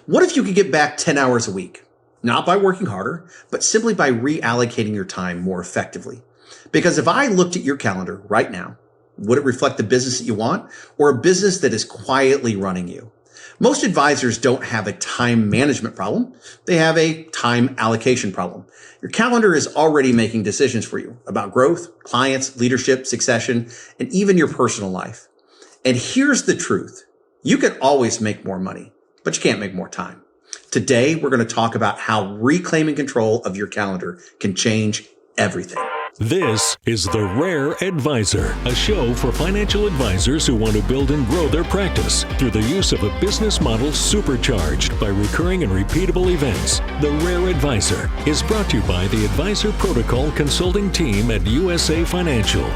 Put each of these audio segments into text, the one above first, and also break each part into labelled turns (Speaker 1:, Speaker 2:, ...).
Speaker 1: What if you could get back 10 hours a week? Not by working harder, but simply by reallocating your time more effectively. Because if I looked at your calendar right now, would it reflect the business that you want or a business that is quietly running you? Most advisors don't have a time management problem. They have a time allocation problem. Your calendar is already making decisions for you about growth, clients, leadership, succession, and even your personal life. And here's the truth. You can always make more money, but you can't make more time. Today, we're going to talk about how reclaiming control of your calendar can change everything.
Speaker 2: This is The Rare Advisor, a show for financial advisors who want to build and grow their practice through the use of a business model supercharged by recurring and repeatable events. The Rare Advisor is brought to you by the Advisor Protocol Consulting Team at USA Financial.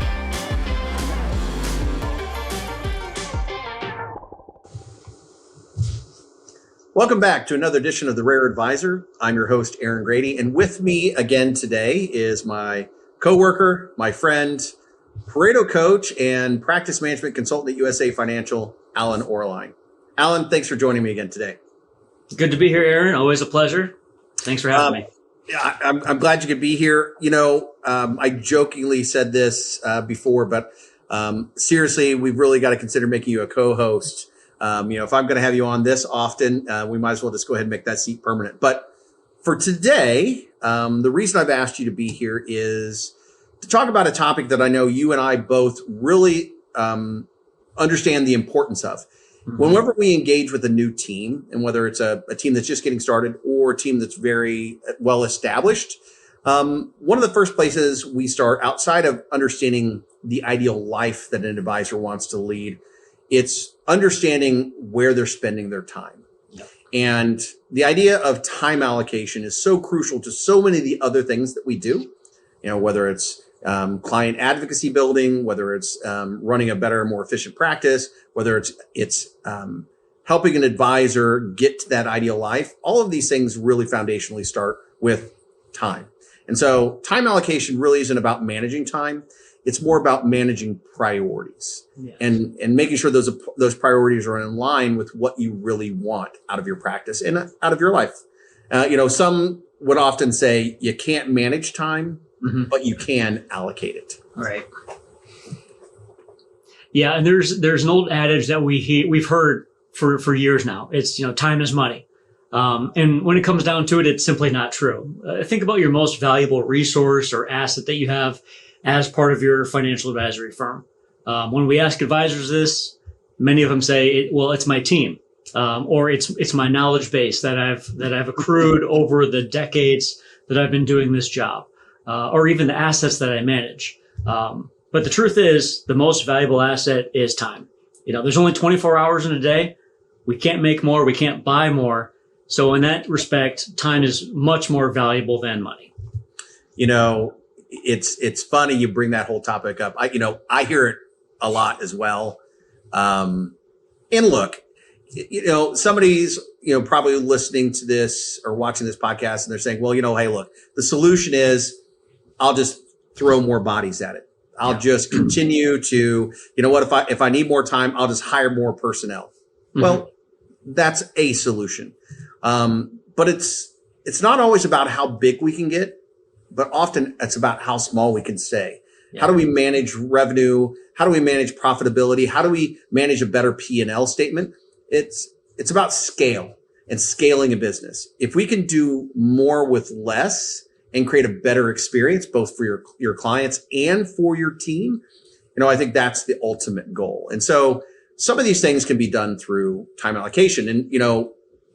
Speaker 1: Welcome back to another edition of The Rare Advisor. I'm your host, Aaron Grady, and with me again today is my coworker, my friend, Pareto coach, and practice management consultant at USA Financial, Alan Orline. Alan, thanks for joining me again today.
Speaker 3: Good to be here, Aaron. Always a pleasure. Thanks for having me.
Speaker 1: Yeah, I'm glad you could be here. I jokingly said this before, but seriously, we've really got to consider making you a co-host. If I'm going to have you on this often, we might as well just go ahead and make that seat permanent. But for today, the reason I've asked you to be here is to talk about a topic that I know you and I both really understand the importance of. Mm-hmm. Whenever we engage with a new team, and whether it's a team that's just getting started or a team that's very well established, one of the first places we start outside of understanding the ideal life that an advisor wants to lead, it's understanding where they're spending their time. Yep. And the idea of time allocation is so crucial to so many of the other things that we do, whether it's client advocacy building, whether it's running a better, more efficient practice, whether it's helping an advisor get to that ideal life. All of these things really foundationally start with time. And so time allocation really isn't about managing time. It's more about managing priorities. Yes. and making sure those priorities are in line with what you really want out of your practice and out of your life. Some would often say you can't manage time, mm-hmm. but you can allocate it.
Speaker 3: Right. Yeah, and there's an old adage that we've heard for years now. It's time is money. And when it comes down to it, it's simply not true. Think about your most valuable resource or asset that you have as part of your financial advisory firm. When we ask advisors this, many of them say, it's my team, or it's my knowledge base that I've accrued over the decades that I've been doing this job, or even the assets that I manage. But the truth is, the most valuable asset is time. There's only 24 hours in a day. We can't make more. We can't buy more. So in that respect, time is much more valuable than money.
Speaker 1: It's funny you bring that whole topic up. I hear it a lot as well. And look, somebody's, probably listening to this or watching this podcast and they're saying, well, hey, look, the solution is I'll just throw more bodies at it. I'll just continue to, if I need more time, I'll just hire more personnel. Mm-hmm. Well, that's a solution. But it's not always about how big we can get, but often it's about how small we can stay. Yeah. How do we manage revenue? How do we manage profitability? How do we manage a better P&L statement? It's about scale and scaling a business. If we can do more with less and create a better experience, both for your clients and for your team, I think that's the ultimate goal. And so some of these things can be done through time allocation. And,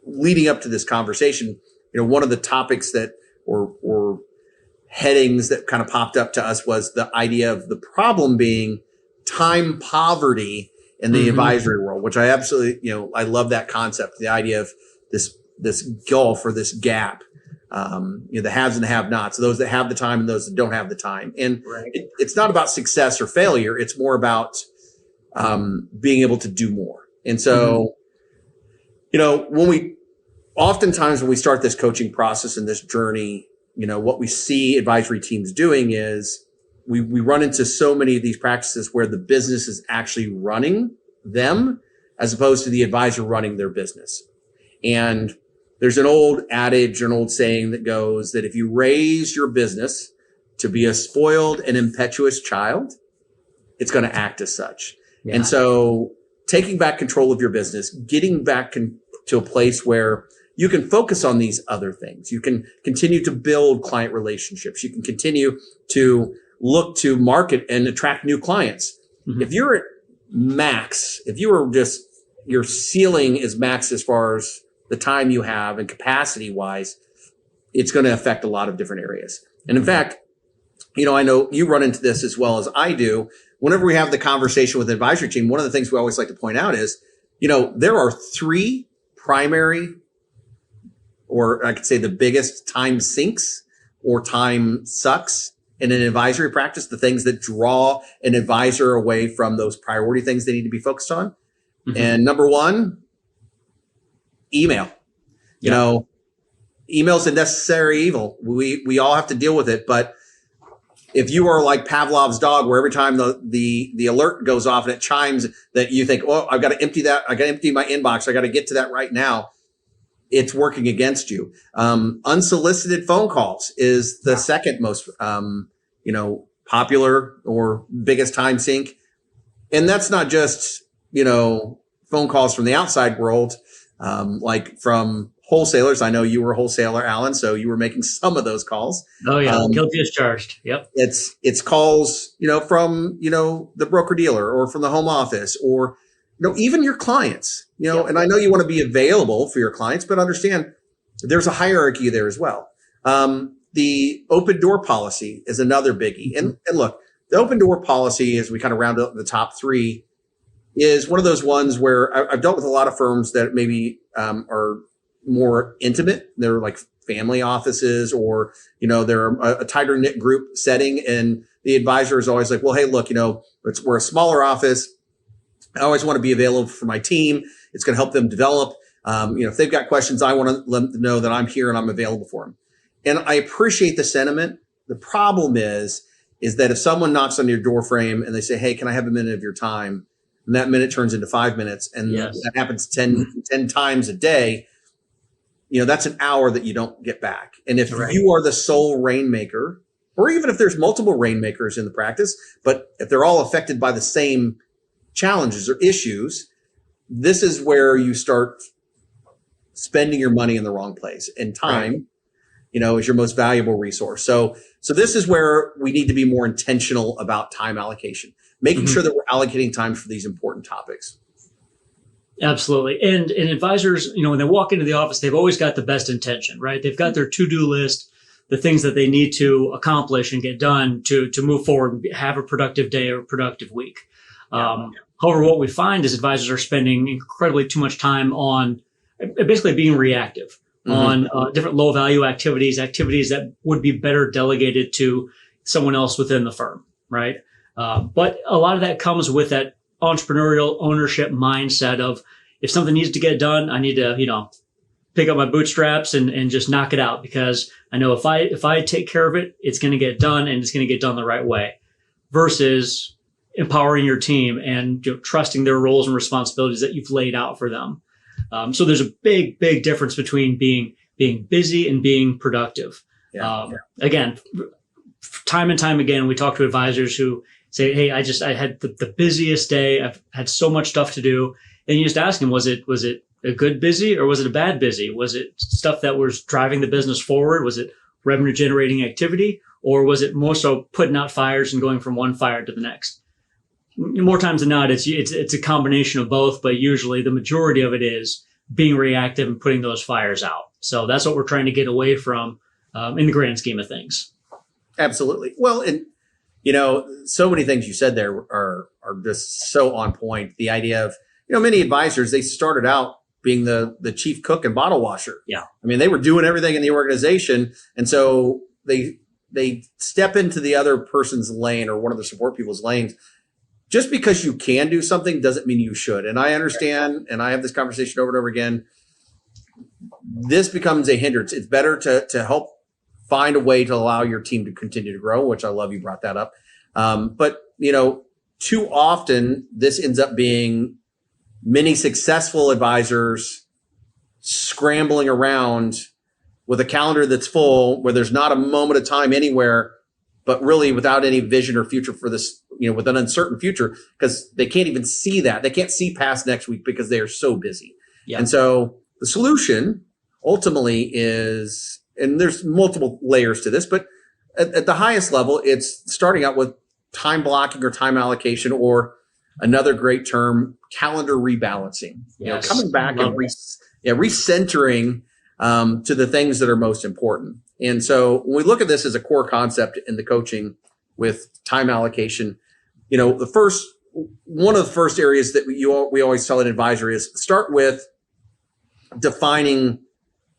Speaker 1: leading up to this conversation, one of the topics that or headings that kind of popped up to us was the idea of the problem being time poverty in the mm-hmm. advisory world, which I absolutely, I love that concept, the idea of this gulf or this gap, the haves and the have-nots, those that have the time and those that don't have the time. And right. It's not about success or failure. It's more about being able to do more. And so, mm-hmm. Oftentimes when we start this coaching process and this journey, what we see advisory teams doing is we run into so many of these practices where the business is actually running them as opposed to the advisor running their business. And there's an old adage, an old saying that goes that if you raise your business to be a spoiled and impetuous child, it's going to act as such. Yeah. And so taking back control of your business, getting back to a place where you can focus on these other things. You can continue to build client relationships. You can continue to look to market and attract new clients. Mm-hmm. If you're at max, if you are just, your ceiling is max as far as the time you have and capacity wise, it's going to affect a lot of different areas. And in fact, I know you run into this as well as I do. Whenever we have the conversation with the advisory team, one of the things we always like to point out is, there are 3 primary, or I could say the biggest time sinks or time sucks in an advisory practice, the things that draw an advisor away from those priority things they need to be focused on. Mm-hmm. And number 1, email. Email's a necessary evil. We all have to deal with it. But if you are like Pavlov's dog, where every time the alert goes off and it chimes, that you think, oh, I've got to empty that. I got to empty my inbox. I got to get to that right now. It's working against you. Unsolicited phone calls is the second most, popular or biggest time sink. And that's not just, phone calls from the outside world, like from wholesalers. I know you were a wholesaler, Alan, so you were making some of those calls.
Speaker 3: Oh yeah. Guilty as charged. Yep.
Speaker 1: It's calls, from, the broker dealer or from the home office or, even your clients, yep. And I know you want to be available for your clients, but understand there's a hierarchy there as well. The open door policy is another biggie. Mm-hmm. And look, the open door policy, as we kind of round up the top 3, is one of those ones where I've dealt with a lot of firms that maybe are more intimate. They're like family offices, or, they're a tighter knit group setting. And the advisor is always like, well, hey, look, we're a smaller office. I always want to be available for my team. It's going to help them develop. If they've got questions, I want to let them know that I'm here and I'm available for them. And I appreciate the sentiment. The problem is that if someone knocks on your door frame and they say, hey, can I have a minute of your time? And that minute turns into 5 minutes. And yes. That happens 10 times a day. That's an hour that you don't get back. And if right. You are the sole rainmaker, or even if there's multiple rainmakers in the practice, but if they're all affected by the same challenges or issues, this is where you start spending your money in the wrong place. And time, right. Is your most valuable resource. So this is where we need to be more intentional about time allocation, making mm-hmm. sure that we're allocating time for these important topics.
Speaker 3: Absolutely. And advisors, when they walk into the office, they've always got the best intention, right? They've got their to-do list, the things that they need to accomplish and get done to move forward and have a productive day or a productive week. However, what we find is advisors are spending incredibly too much time on basically being reactive mm-hmm. on different low value activities that would be better delegated to someone else within the firm, right? But a lot of that comes with that entrepreneurial ownership mindset of, if something needs to get done, I need to, pick up my bootstraps and just knock it out, because I know if I take care of it, it's going to get done and it's going to get done the right way, versus empowering your team and trusting their roles and responsibilities that you've laid out for them. So there's a big difference between being busy and being productive. Again, time and time again, we talk to advisors who say, hey, I had the busiest day. I've had so much stuff to do. And you just ask them, was it a good busy or was it a bad busy? Was it stuff that was driving the business forward? Was it revenue generating activity? Or was it more so putting out fires and going from one fire to the next? More times than not, it's a combination of both, but usually the majority of it is being reactive and putting those fires out. So that's what we're trying to get away from in the grand scheme of things.
Speaker 1: Absolutely. Well, and so many things you said there are just so on point. The idea of, many advisors, they started out being the chief cook and bottle washer.
Speaker 3: Yeah.
Speaker 1: I mean, they were doing everything in the organization. And so they step into the other person's lane or one of the support people's lanes. Just because you can do something doesn't mean you should. And I understand, and I have this conversation over and over again, this becomes a hindrance. It's better to help find a way to allow your team to continue to grow, which I love you brought that up. But, too often this ends up being many successful advisors scrambling around with a calendar that's full, where there's not a moment of time anywhere, but really without any vision or future for this, with an uncertain future, because they can't even see that. They can't see past next week because they are so busy. Yeah. And so the solution ultimately is, and there's multiple layers to this, but at the highest level, it's starting out with time blocking or time allocation, or another great term, calendar rebalancing.
Speaker 3: Yes.
Speaker 1: Coming back and recentering to the things that are most important. And so when we look at this as a core concept in the coaching with time allocation, one of the first areas that we always tell an advisor is start with defining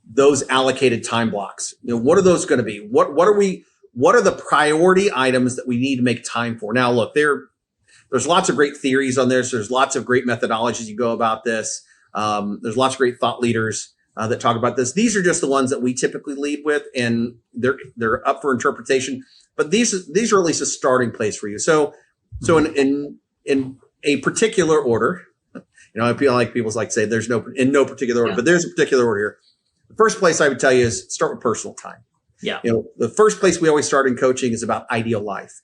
Speaker 1: those allocated time blocks. What are those going to be? What are the priority items that we need to make time for? Now, look, there's lots of great theories on this. There's lots of great methodologies you go about this. There's lots of great thought leaders that talk about this. These are just the ones that we typically lead with, and they're up for interpretation. But these are at least a starting place for you. So in a particular order, I feel like people like to say there's in no particular order, but there's a particular order here. The first place I would tell you is start with personal time.
Speaker 3: Yeah.
Speaker 1: The first place we always start in coaching is about ideal life.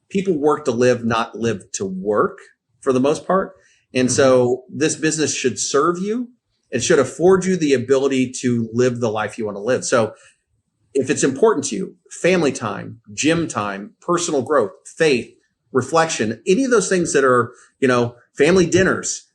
Speaker 1: People work to live, not live to work for the most part. And so this business should serve you. It should afford you the ability to live the life you want to live. So if it's important to you, family time, gym time, personal growth, faith, reflection, any of those things that are, family dinners,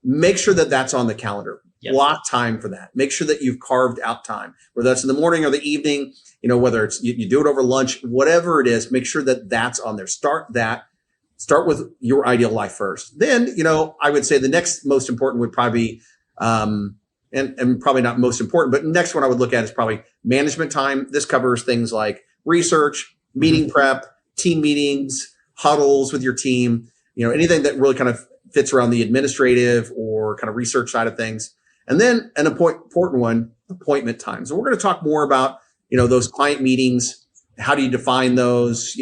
Speaker 1: make sure that that's on the calendar. Yep. Block time for that. Make sure that you've carved out time, whether that's in the morning or the evening, whether it's you do it over lunch, whatever it is, make sure that that's on there. Start with your ideal life first. Then, I would say the next most important would probably be, and probably not most important, but next one I would look at is probably management time. This covers things like research, meeting prep, team meetings, huddles with your team, anything that really kind of fits around the administrative or kind of research side of things. And then an important one, appointment time. So we're going to talk more about, those client meetings. How do you define those?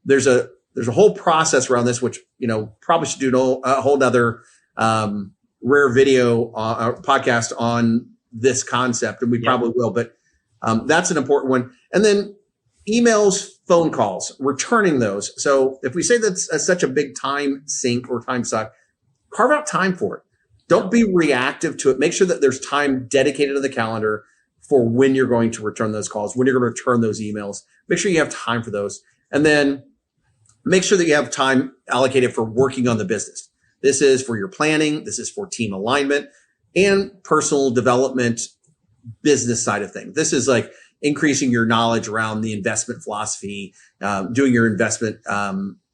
Speaker 1: There's a whole process around this, which, probably should do a whole nother, rare video podcast on this concept. And we probably will, but, that's an important one. And then emails, phone calls, returning those. So if we say that's such a big time sink or time suck, carve out time for it. Don't be reactive to it. Make sure that there's time dedicated to the calendar for when you're going to return those calls, when you're going to return those emails. Make sure you have time for those. And then make sure that you have time allocated for working on the business. This is for your planning. This is for team alignment and personal development, business side of things. This is like increasing your knowledge around the investment philosophy, doing your investment,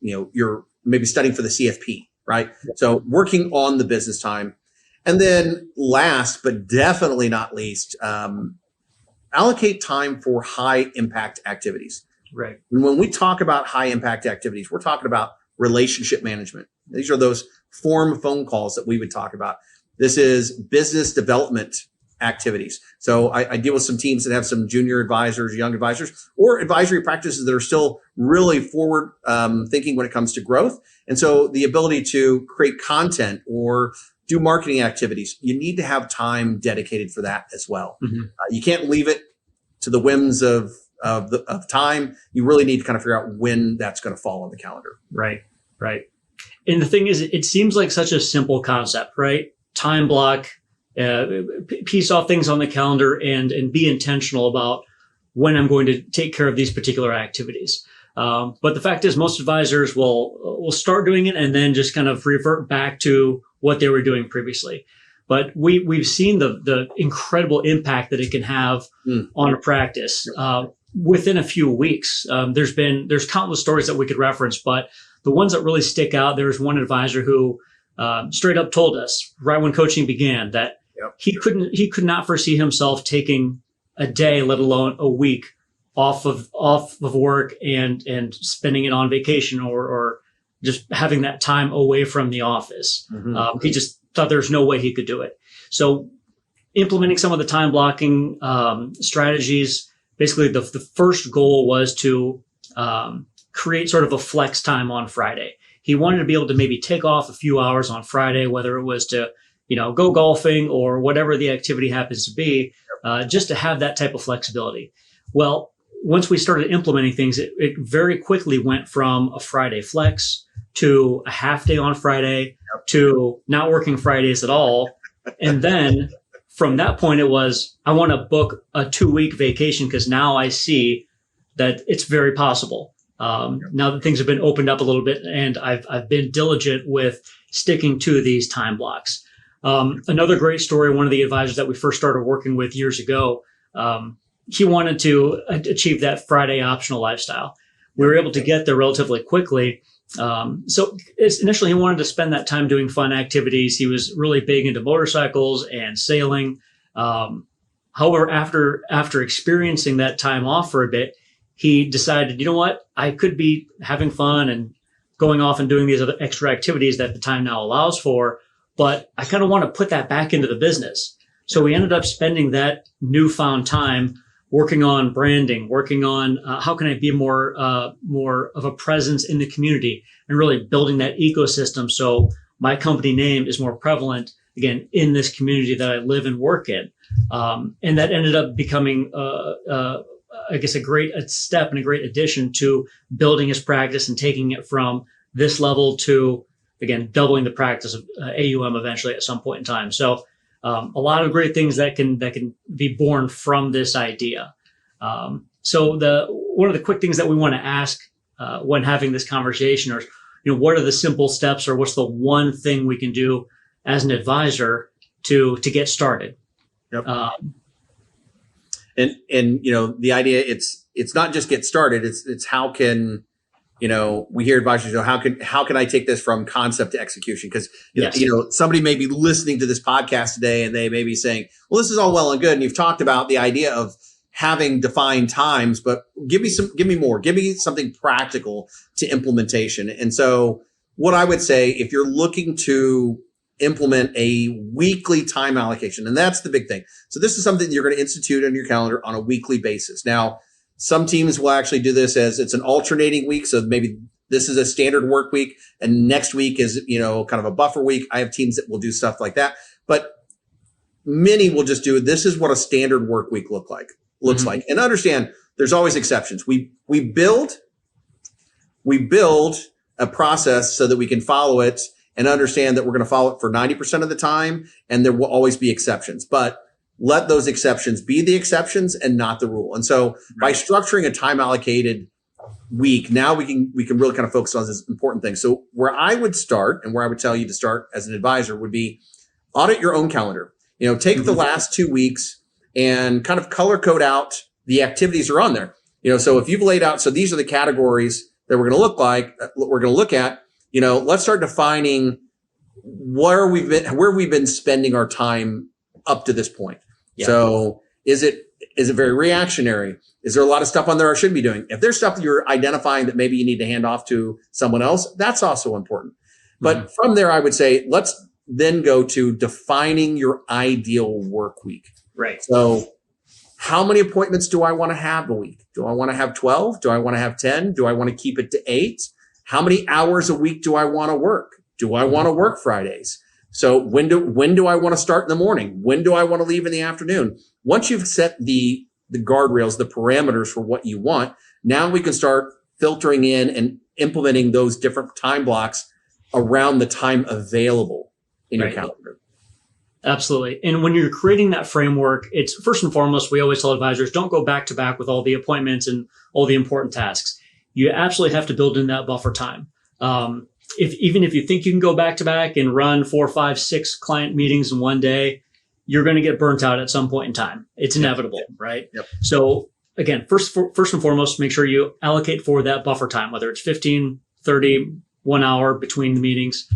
Speaker 1: you're maybe studying for the CFP, right? So working on the business time. And then last, but definitely not least, allocate time for high impact activities.
Speaker 3: Right.
Speaker 1: And when we talk about high impact activities, we're talking about relationship management. These are those form phone calls that we would talk about. This is business development activities. So I deal with some teams that have some junior advisors, young advisors, or advisory practices that are still really forward thinking when it comes to growth. And so the ability to create content or do marketing activities, you need to have time dedicated for that as well. Mm-hmm. You can't leave it to the whims of time. You really need to kind of figure out when that's going to fall on the calendar.
Speaker 3: Right. And the thing is, it seems like such a simple concept, right? Time block, piece off things on the calendar and be intentional about when I'm going to take care of these particular activities. But the fact is, most advisors will start doing it and then just kind of revert back to what they were doing previously. But we've seen the incredible impact that it can have on a practice within a few weeks. There's countless stories that we could reference, but the ones that really stick out, there was one advisor who straight up told us right when coaching began that he could not foresee himself taking a day, let alone a week off of work and spending it on vacation or just having that time away from the office. Mm-hmm. He just thought there's no way he could do it. So implementing some of the time blocking strategies, basically the first goal was to create sort of a flex time on Friday. He wanted to be able to maybe take off a few hours on Friday, whether it was to, go golfing or whatever the activity happens to be, just to have that type of flexibility. Well, once we started implementing things, it very quickly went from a Friday flex to a half day on Friday to not working Fridays at all. And then from that point, it was, I want to book a 2-week vacation because now I see that it's very possible. Now that things have been opened up a little bit, and I've been diligent with sticking to these time blocks. Another great story, one of the advisors that we first started working with years ago, he wanted to achieve that Friday optional lifestyle. We were able to get there relatively quickly. So initially he wanted to spend that time doing fun activities. He was really big into motorcycles and sailing. However, after experiencing that time off for a bit, he decided, you know what, I could be having fun and going off and doing these other extra activities that the time now allows for, but I kind of want to put that back into the business. So we ended up spending that newfound time working on branding, working on how can I be more of a presence in the community, and really building that ecosystem so my company name is more prevalent, again, in this community that I live and work in. And that ended up becoming, I guess, a great step and a great addition to building his practice and taking it from this level to, again, doubling the practice of AUM eventually at some point in time. So a lot of great things that can be born from this idea. So one of the quick things that we want to ask when having this conversation are, what are the simple steps, or what's the one thing we can do as an advisor to get started?
Speaker 1: Yep. And the idea, it's not just get started. It's how can, we hear advisors, how can I take this from concept to execution? Because, somebody may be listening to this podcast today and they may be saying, well, this is all well and good. And you've talked about the idea of having defined times, but give me more, give me something practical to implementation. And so what I would say, if you're looking to implement a weekly time allocation, and that's the big thing. So this is something you're going to institute on your calendar on a weekly basis. Now, some teams will actually do this as it's an alternating week. So maybe this is a standard work week and next week is, kind of a buffer week. I have teams that will do stuff like that, but many will just do, this is what a standard work week looks like. And understand there's always exceptions. We build a process so that we can follow it and understand that we're going to follow it for 90% of the time. And there will always be exceptions, but let those exceptions be the exceptions and not the rule. And so by structuring a time allocated week, now we can really kind of focus on this important thing. So where I would start and where I would tell you to start as an advisor would be audit your own calendar. Take the last 2 weeks and kind of color code out the activities that are on there. So if you've laid out, so these are the categories that we're going to look at, let's start defining where we've been spending our time up to this point. Yeah. So is it very reactionary? Is there a lot of stuff on there I should be doing? If there's stuff that you're identifying that maybe you need to hand off to someone else, that's also important. But from there, I would say, let's then go to defining your ideal work week.
Speaker 3: Right.
Speaker 1: So how many appointments do I want to have a week? Do I want to have 12? Do I want to have 10? Do I want to keep it to 8? How many hours a week do I want to work? Do I want to work Fridays? So when do I want to start in the morning? When do I want to leave in the afternoon? Once you've set the guardrails, the parameters for what you want, now we can start filtering in and implementing those different time blocks around the time available in your calendar.
Speaker 3: Absolutely. And when you're creating that framework, it's first and foremost, we always tell advisors, don't go back to back with all the appointments and all the important tasks. You absolutely have to build in that buffer time. Even if you think you can go back to back and run 4, 5, 6 client meetings in one day, you're going to get burnt out at some point in time. It's inevitable, right?
Speaker 1: Yep.
Speaker 3: So again, first and foremost, make sure you allocate for that buffer time, whether it's 15, 30, 1 hour between the meetings.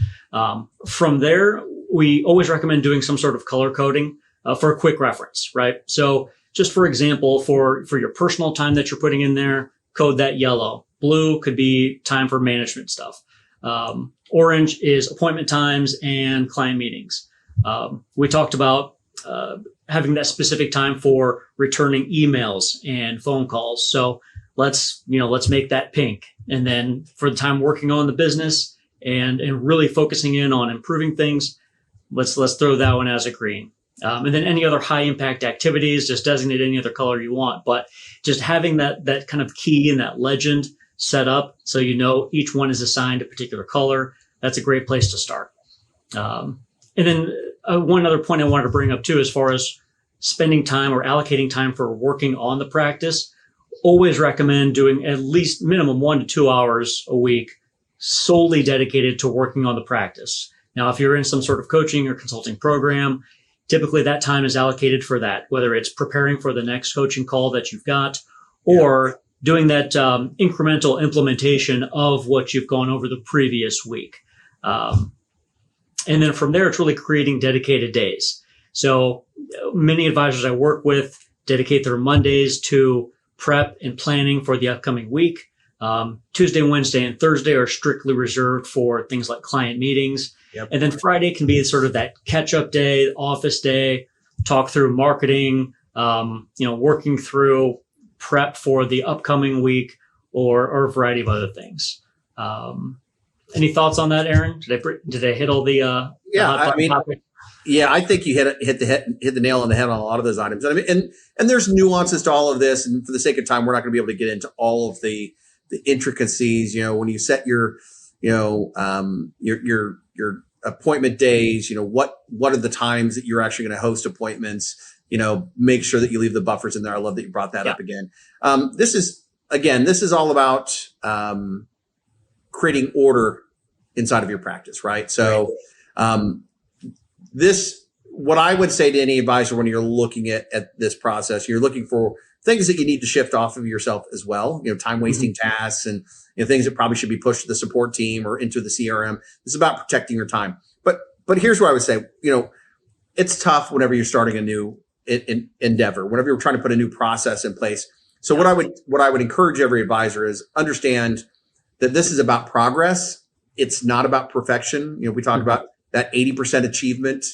Speaker 3: From there, we always recommend doing some sort of color coding for a quick reference, right? So just for example, for your personal time that you're putting in there, code that yellow. Blue could be time for management stuff. Orange is appointment times and client meetings. We talked about having that specific time for returning emails and phone calls. So let's make that pink. And then for the time working on the business and really focusing in on improving things, let's throw that one as a green. And then any other high impact activities, just designate any other color you want. But just having that kind of key and that legend set up so you know each one is assigned a particular color, that's a great place to start. And then one other point I wanted to bring up too, as far as spending time or allocating time for working on the practice, always recommend doing at least minimum 1 to 2 hours a week solely dedicated to working on the practice. Now, if you're in some sort of coaching or consulting program, typically that time is allocated for that, whether it's preparing for the next coaching call that you've got or doing that incremental implementation of what you've gone over the previous week. And then from there, it's really creating dedicated days. So many advisors I work with dedicate their Mondays to prep and planning for the upcoming week. Tuesday, Wednesday, and Thursday are strictly reserved for things like client meetings. Yep. And then Friday can be sort of that catch-up day, office day, talk through marketing, working through prep for the upcoming week or a variety of other things. Any thoughts on that, Aaron? Did I hit all the topics?
Speaker 1: Yeah, I think you hit the nail on the head on a lot of those items. And there's nuances to all of this. And for the sake of time, we're not going to be able to get into all of the intricacies. When you set your appointment days, what are the times that you're actually going to host appointments? Make sure that you leave the buffers in there. I love that you brought that up again. This is all about creating order inside of your practice, right? So, what I would say to any advisor when you're looking at this process, you're looking for things that you need to shift off of yourself as well, time wasting tasks and things that probably should be pushed to the support team or into the CRM. It's about protecting your time. But here's what I would say, it's tough whenever you're starting a new endeavor, whenever you're trying to put a new process in place. So what I would encourage every advisor is understand that this is about progress. It's not about perfection. We talk about that 80% achievement.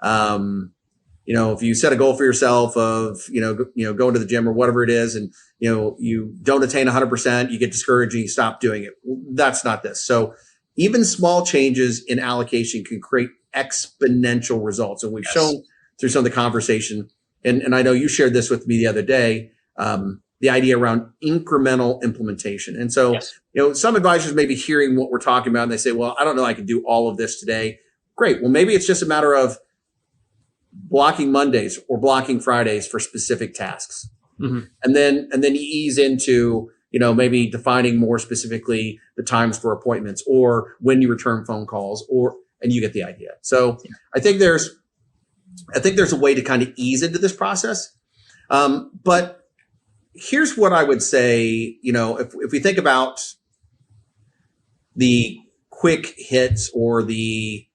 Speaker 1: If you set a goal for yourself of, going to the gym or whatever it is, and, you don't attain 100%, you get discouraged and you stop doing it. That's not this. So even small changes in allocation can create exponential results. And we've shown through some of the conversation, and I know you shared this with me the other day, the idea around incremental implementation. And so, some advisors may be hearing what we're talking about and they say, well, I don't know, I can do all of this today. Great. Well, maybe it's just a matter of blocking Mondays or blocking Fridays for specific tasks. Mm-hmm. And then you ease into, maybe defining more specifically the times for appointments or when you return phone calls and you get the idea. So I think there's a way to kind of ease into this process. But here's what I would say, if we think about the quick hits or the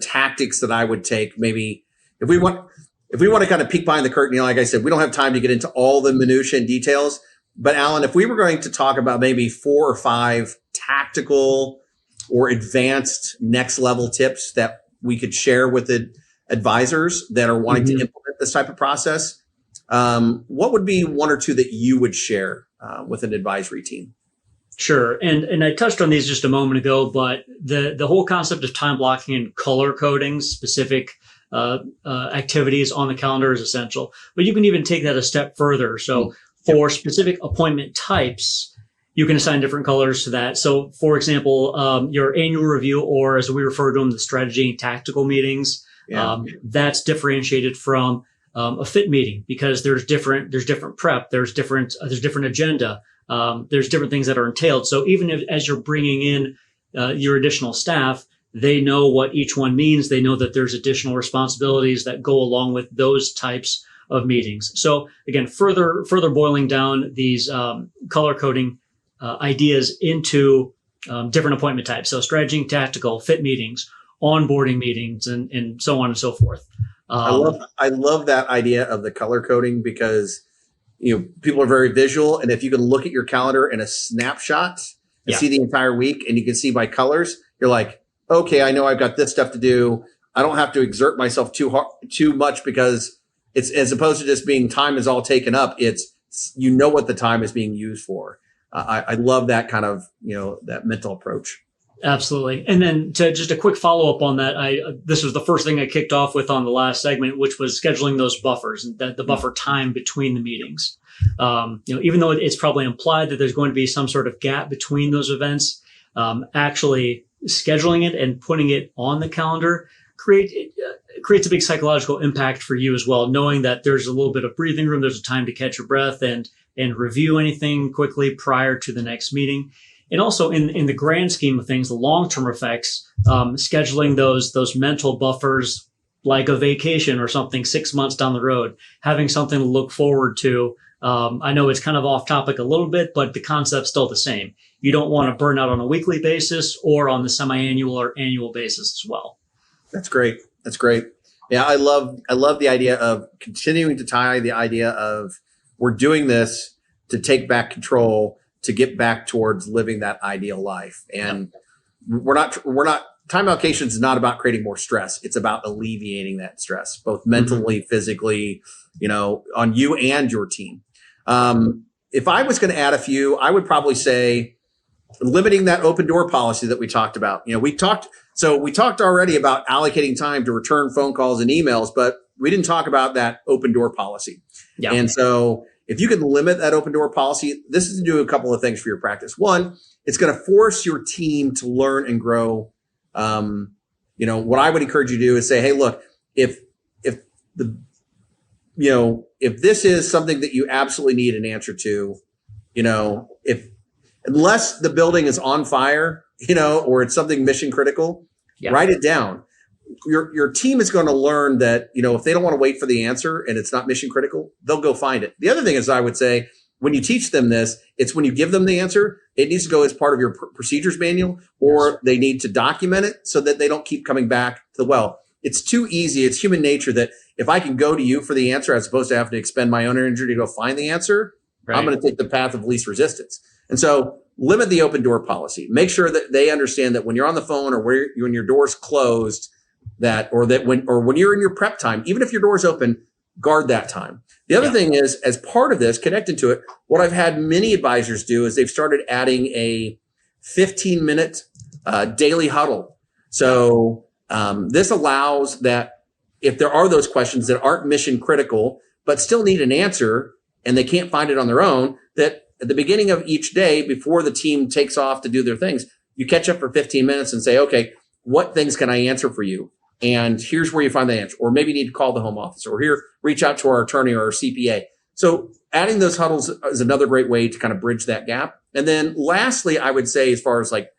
Speaker 1: tactics that I would take, maybe if we want to kind of peek behind the curtain, like I said, we don't have time to get into all the minutiae and details, but Alan, if we were going to talk about maybe 4 or 5 tactical or advanced next level tips that we could share with the advisors that are wanting to implement this type of process, what would be 1 or 2 that you would share with an advisory team?
Speaker 3: Sure. And I touched on these just a moment ago, but the whole concept of time blocking and color coding specific activities on the calendar is essential. But you can even take that a step further. So for specific appointment types, you can assign different colors to that. So for example, your annual review, or as we refer to them, the strategy and tactical meetings, that's differentiated from a fit meeting because there's different prep, there's different agenda. There's different things that are entailed. So even as you're bringing in your additional staff, they know what each one means. They know that there's additional responsibilities that go along with those types of meetings. So again, further boiling down these color coding ideas into different appointment types. So strategy, tactical, fit meetings, onboarding meetings, and so on and so forth.
Speaker 1: I love that idea of the color coding because people are very visual. And if you can look at your calendar in a snapshot and see the entire week and you can see by colors, you're like, okay, I know I've got this stuff to do. I don't have to exert myself too much because it's, as opposed to just being time is all taken up. It's, what the time is being used for. I love that kind of, that mental approach.
Speaker 3: Absolutely. And then to just a quick follow up on that, this was the first thing I kicked off with on the last segment, which was scheduling those buffers and the buffer time between the meetings. Even though it's probably implied that there's going to be some sort of gap between those events, actually scheduling it and putting it on the calendar creates a big psychological impact for you as well, knowing that there's a little bit of breathing room, there's a time to catch your breath and review anything quickly prior to the next meeting. And also in the grand scheme of things, the long-term effects, scheduling those mental buffers like a vacation or something 6 months down the road, having something to look forward to. I know it's kind of off topic a little bit, but the concept's still the same. You don't want to burn out on a weekly basis or on the semi-annual or annual basis as well.
Speaker 1: That's great. That's great. Yeah, I love the idea of continuing to tie the idea of we're doing this to take back control, to get back towards living that ideal life. And we're not time allocation is not about creating more stress. It's about alleviating that stress, both mentally, physically, on you and your team. If I was going to add a few, I would probably say limiting that open door policy that we talked about. We talked already about allocating time to return phone calls and emails, but we didn't talk about that open door policy. Yeah. And so if you can limit that open door policy, this is to do a couple of things for your practice. One, it's going to force your team to learn and grow. What I would encourage you to do is say, hey, look, if this is something that you absolutely need an answer to, unless the building is on fire, or it's something mission critical, write it down. Your team is going to learn that, if they don't want to wait for the answer and it's not mission critical, they'll go find it. The other thing is, I would say, when you teach them this, it's when you give them the answer, it needs to go as part of your procedures manual, or they need to document it so that they don't keep coming back to the well. It's too easy. It's human nature that if I can go to you for the answer, as opposed to having to expend my own energy to go find the answer, I'm going to take the path of least resistance. And so limit the open door policy. Make sure that they understand that when you're on the phone or when your door's closed, when you're in your prep time, even if your door's open, guard that time. The other thing is, as part of this, connected to it, what I've had many advisors do is they've started adding a 15-minute daily huddle. So this allows that if there are those questions that aren't mission critical, but still need an answer and they can't find it on their own, that at the beginning of each day, before the team takes off to do their things, you catch up for 15 minutes and say, okay, what things can I answer for you? And here's where you find the answer. Or maybe you need to call the home office, or reach out to our attorney or our CPA. So adding those huddles is another great way to kind of bridge that gap. And then lastly, I would say, as far as like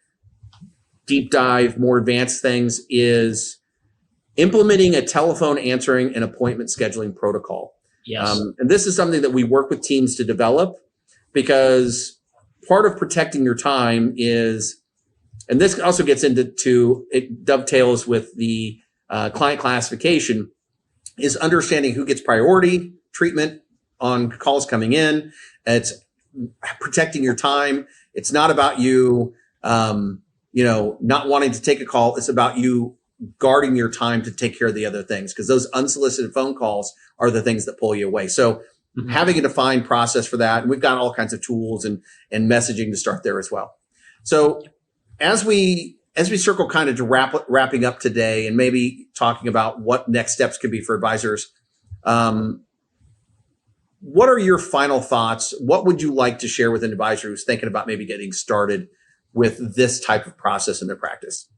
Speaker 1: deep dive, more advanced things, is implementing a telephone answering and appointment scheduling protocol.
Speaker 3: Yes.
Speaker 1: And this is something that we work with teams to develop, because part of protecting your time is, and this also gets into it dovetails with the client classification, is understanding who gets priority treatment on calls coming in. It's protecting your time. It's not about you, not wanting to take a call. It's about you guarding your time to take care of the other things, because those unsolicited phone calls are the things that pull you away. So having a defined process for that, and we've got all kinds of tools and messaging to start there as well. So as we circle kind of to wrapping up today, and maybe talking about what next steps could be for advisors, what are your final thoughts? What would you like to share with an advisor who's thinking about maybe getting started with this type of process in their practice?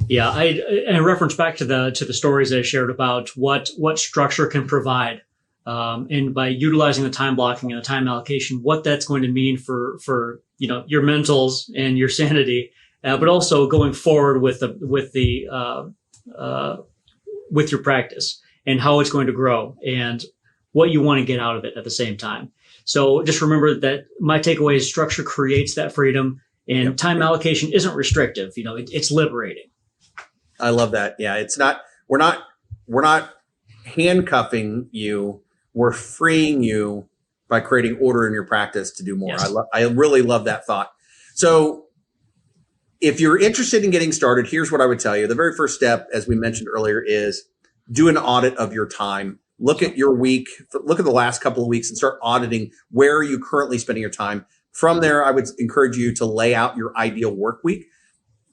Speaker 3: Yeah, I reference back to the stories I shared about what structure can provide, and by utilizing the time blocking and the time allocation, what that's going to mean for your mentals and your sanity, but also going forward with your practice and how it's going to grow and what you want to get out of it at the same time. So just remember that my takeaway is structure creates that freedom, and time allocation isn't restrictive. It's liberating.
Speaker 1: I love that. Yeah, it's not. We're not handcuffing you. We're freeing you by creating order in your practice to do more. Yes. I really love that thought. So if you're interested in getting started, here's what I would tell you. The very first step, as we mentioned earlier, is do an audit of your time. Look at your week, look at the last couple of weeks, and start auditing where are you currently spending your time. From there, I would encourage you to lay out your ideal work week.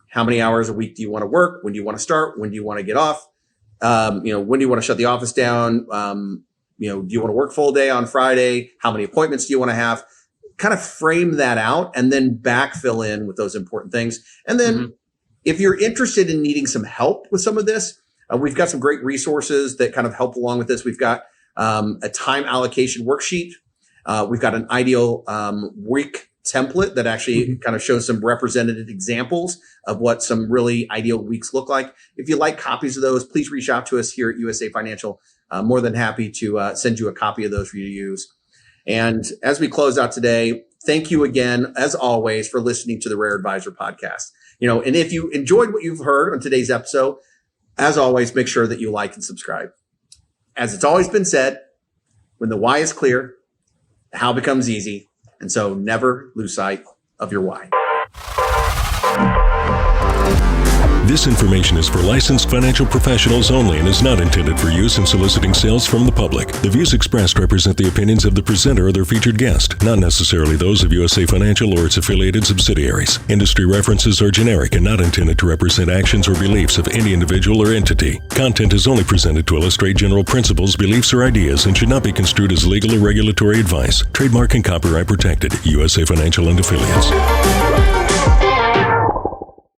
Speaker 1: How many hours a week do you want to work? When do you want to start? When do you want to get off? When do you want to shut the office down? Do you want to work full day on Friday? How many appointments do you want to have? Kind of frame that out and then backfill in with those important things. And then if you're interested in needing some help with some of this, we've got some great resources that kind of help along with this. We've got a time allocation worksheet. We've got an ideal week template that actually kind of shows some representative examples of what some really ideal weeks look like. If you like copies of those, please reach out to us here at USA Financial. More than happy to send you a copy of those for you to use. And as we close out today, thank you again, as always, for listening to the Rare Advisor podcast. And if you enjoyed what you've heard on today's episode, as always, make sure that you like and subscribe. As it's always been said, when the why is clear, the how becomes easy. And so never lose sight of your why.
Speaker 2: This information is for licensed financial professionals only and is not intended for use in soliciting sales from the public. The views expressed represent the opinions of the presenter or their featured guest, not necessarily those of USA Financial or its affiliated subsidiaries. Industry references are generic and not intended to represent actions or beliefs of any individual or entity. Content is only presented to illustrate general principles, beliefs, or ideas and should not be construed as legal or regulatory advice. Trademark and copyright protected. USA Financial and Affiliates.